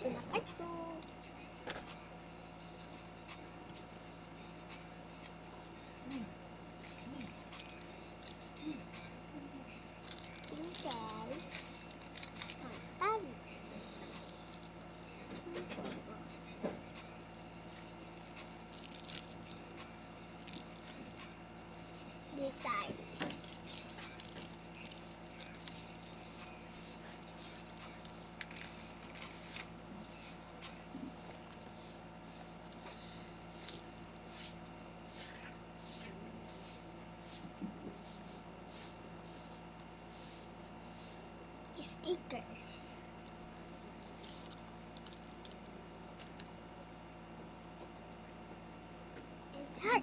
Sinakay to. Ini guys. Tarik. Design. Stickers. And heart.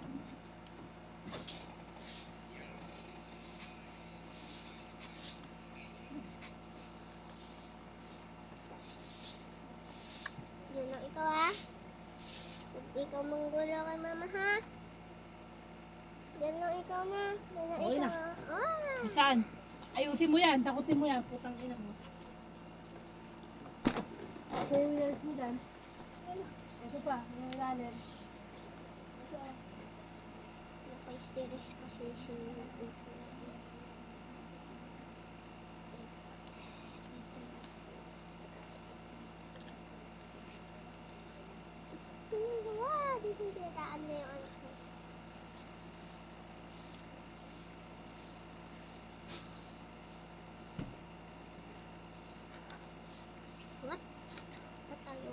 Diyan lang ikaw ha. Huwag ikaw manggulo kay mama ha. Diyan lang ikaw na. Diyan lang Okay ikaw na. ha. Ah. Saan? Ayusin mo yan. Takutin mo yan. Putang ina mo. Ito yung wheels mo dyan. Ito pa. Yung ilalim. Ito. Naka-steris kasi sinunod ko na eh. Wow, dito daan na yung ano ko. What? What tayo?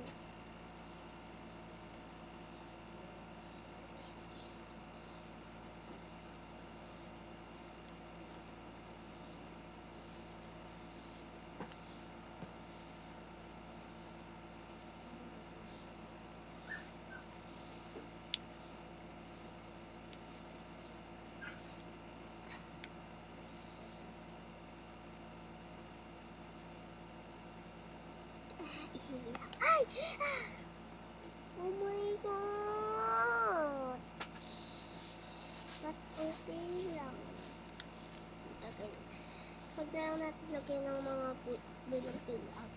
Ay! Oh my God! Ba't okay lang? Tagal. Huwag na lang natin lagyan ng mga bulong fill up.